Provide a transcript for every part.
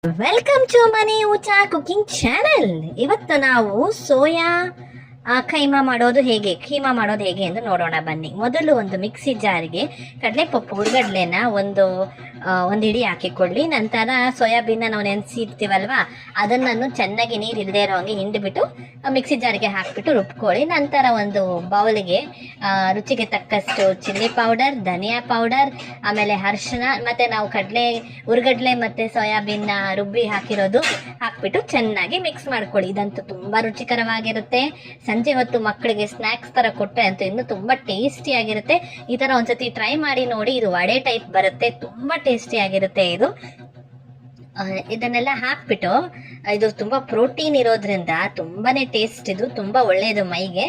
Welcome to ಮನಿ ಊಟ cooking channel. ಇವತ್ತು ನಾವು ಸೋಯಾ ಕೈಮಾ ಮಾಡೋದು ಹೇಗೆ, ಕೀಮಾ ಮಾಡೋದು ಹೇಗೆ ಎಂದು ನೋಡೋಣ ಬನ್ನಿ. ಮೊದಲು ಒಂದು ಮಿಕ್ಸಿ ಜಾರಿಗೆ ಕಡಲೆಪಪ್ಪು ಹುರ್ಗಡ್ಲೆನ ಒಂದು ಹಿಡಿ ಹಾಕಿಕೊಳ್ಳಿ. ನಂತರ ಸೋಯಾಬೀನ್ನ ನಾವು ನೆನೆಸಿರ್ತೀವಲ್ವ, ಅದನ್ನು ಚೆನ್ನಾಗಿ ನೀರು ಇಲ್ಲದೆ ಇರೋ ಹಾಗೆ ಹಿಂಡಿಬಿಟ್ಟು ಮಿಕ್ಸಿ ಜಾರಿಗೆ ಹಾಕಿಬಿಟ್ಟು ರುಬ್ಕೊಳ್ಳಿ. ನಂತರ ಒಂದು ಬೌಲಿಗೆ ರುಚಿಗೆ ತಕ್ಕಷ್ಟು ಚಿಲ್ಲಿ ಪೌಡರ್, ಧನಿಯಾ ಪೌಡರ್, ಆಮೇಲೆ ಅರಿಶಿನ, ಮತ್ತು ನಾವು ಹುರ್ಗಡ್ಲೆ ಮತ್ತು ಸೋಯಾಬೀನ್ನ ರುಬ್ಬಿ ಹಾಕಿರೋದು ಹಾಕ್ಬಿಟ್ಟು ಚೆನ್ನಾಗಿ ಮಿಕ್ಸ್ ಮಾಡ್ಕೊಳ್ಳಿ. ಇದಂತೂ ತುಂಬ ರುಚಿಕರವಾಗಿರುತ್ತೆ. ಸಂಜೆ ಹೊತ್ತು ಮಕ್ಕಳಿಗೆ ಸ್ನ್ಯಾಕ್ಸ್ ಥರ ಕೊಟ್ಟರೆ ಅಂತೂ ಇನ್ನೂ ತುಂಬ ಟೇಸ್ಟಿಯಾಗಿರುತ್ತೆ. ಈ ಥರ ಒಂದ್ಸತಿ ಟ್ರೈ ಮಾಡಿ ನೋಡಿ. ಇದು ವಡೆ ಟೈಪ್ ಬರುತ್ತೆ, ತುಂಬ ಟೇಸ್ಟಿಯಾಗಿರುತ್ತೆ ಇದು. ಇದನ್ನೆಲ್ಲ ಹಾಕ್ಬಿಟ್ಟು, ಇದು ತುಂಬ ಪ್ರೋಟೀನ್ ಇರೋದ್ರಿಂದ ತುಂಬಾ ಟೇಸ್ಟ್, ಇದು ತುಂಬ ಒಳ್ಳೆಯದು ಮೈಗೆ.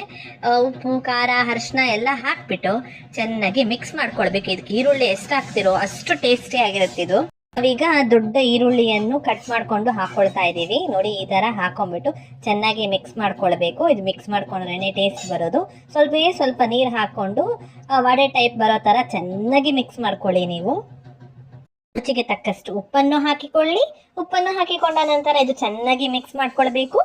ಉಪ್ಪು, ಖಾರ, ಅರಿಶಿನ ಎಲ್ಲ ಹಾಕ್ಬಿಟ್ಟು ಚೆನ್ನಾಗಿ ಮಿಕ್ಸ್ ಮಾಡ್ಕೊಳ್ಬೇಕು. ಇದಕ್ಕೆ ಈರುಳ್ಳಿ ಎಷ್ಟು ಹಾಕ್ತಿರೋ ಅಷ್ಟು ಟೇಸ್ಟಿಯಾಗಿರುತ್ತೆ ಇದು. ನಾವೀಗ ದೊಡ್ಡ ಈರುಳ್ಳಿಯನ್ನು ಕಟ್ ಮಾಡ್ಕೊಂಡು ಹಾಕ್ಕೊಳ್ತಾ ಇದ್ದೀವಿ ನೋಡಿ. ಈ ಥರ ಹಾಕೊಂಡ್ಬಿಟ್ಟು ಚೆನ್ನಾಗಿ ಮಿಕ್ಸ್ ಮಾಡ್ಕೊಳ್ಬೇಕು. ಇದು ಮಿಕ್ಸ್ ಮಾಡ್ಕೊಂಡ್ರೇ ಟೇಸ್ಟ್ ಬರೋದು. ಸ್ವಲ್ಪ ನೀರು ಹಾಕ್ಕೊಂಡು ವಡೆ ಟೈಪ್ ಬರೋ ಥರ ಚೆನ್ನಾಗಿ ಮಿಕ್ಸ್ ಮಾಡ್ಕೊಳ್ಳಿ ನೀವು. ರುಚಿಗೆ ತಕ್ಕಷ್ಟು ಉಪ್ಪನ್ನು ಹಾಕಿಕೊಳ್ಳಿ. ಉಪ್ಪನ್ನು ಹಾಕಿಕೊಂಡ ನಂತರ ಇದು ಚೆನ್ನಾಗಿ ಮಿಕ್ಸ್ ಮಾಡ್ಕೊಳ್ಬೇಕು.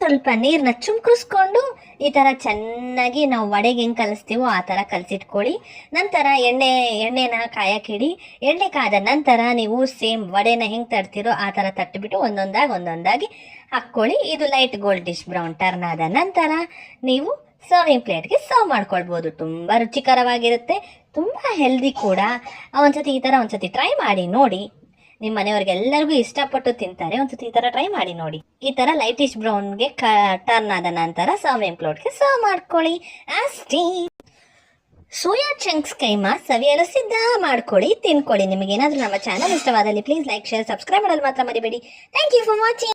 ಸ್ವಲ್ಪ ನೀರನ್ನ ಚುಮ್ಕಿಸ್ಕೊಂಡು ಈ ಥರ ಚೆನ್ನಾಗಿ ನಾವು ವಡೆಗೆ ಹೆಂಗೆ ಕಲಿಸ್ತೀವೋ ಆ ಥರ ಕಲಸಿಟ್ಕೊಳ್ಳಿ. ನಂತರ ಎಣ್ಣೆನ ಕಾಯಕ್ಕಿಡಿ. ಎಣ್ಣೆ ಕಾದ ನಂತರ ನೀವು ಸೇಮ್ ವಡೆನ ಹೆಂಗೆ ತಡ್ತೀರೋ ಆ ಥರ ತಟ್ಟಿಬಿಟ್ಟು ಒಂದೊಂದಾಗಿ ಹಾಕ್ಕೊಳ್ಳಿ. ಇದು ಲೈಟ್ ಗೋಲ್ಡಿಶ್ ಬ್ರೌನ್ ಟರ್ನ್ ಆದ ನಂತರ ನೀವು ಸರ್ವಿಂಗ್ ಪ್ಲೇಟ್ಗೆ ಸರ್ವ್ ಮಾಡ್ಕೊಳ್ಬೋದು. ತುಂಬ ರುಚಿಕರವಾಗಿರುತ್ತೆ, ತುಂಬ ಹೆಲ್ದಿ ಕೂಡ. ಒಂದ್ಸತಿ ಈ ಥರ ಒಂದ್ಸತಿ ಟ್ರೈ ಮಾಡಿ ನೋಡಿ. ನಿಮ್ಮ ಮನೆಯವ್ರಿಗೆ ಎಲ್ಲರಿಗೂ ಇಷ್ಟಪಟ್ಟು ತಿಂತಾರೆ. ಒಂದ್ಸತಿ ಈ ಥರ ಟ್ರೈ ಮಾಡಿ ನೋಡಿ. ಈ ಥರ ಲೈಟಿಶ್ ಬ್ರೌನ್ಗೆ ಟರ್ನ್ ಆದ ನಂತರ ಸರ್ವಿಂಗ್ ಪ್ಲೇಟ್ಗೆ ಸರ್ವ್ ಮಾಡ್ಕೊಳ್ಳಿ ಅಷ್ಟೇ. ಸೋಯಾ ಚಂಕ್ಸ್ ಕೈಮಾ ಸವಿಯಲು ಸಿದ್ಧ ಮಾಡ್ಕೊಳ್ಳಿ, ತಿನ್ಕೊಳ್ಳಿ. ನಿಮಗೆ ಏನಾದರೂ ನಮ್ಮ ಚಾನಲ್ ಇಷ್ಟವಾದಲ್ಲಿ ಪ್ಲೀಸ್ ಲೈಕ್, ಶೇರ್, ಸಬ್ಸ್ಕ್ರೈಬ್ ಮಾಡಲು ಮಾತ್ರ ಮರಿಬೇಡಿ. Thank you for watching.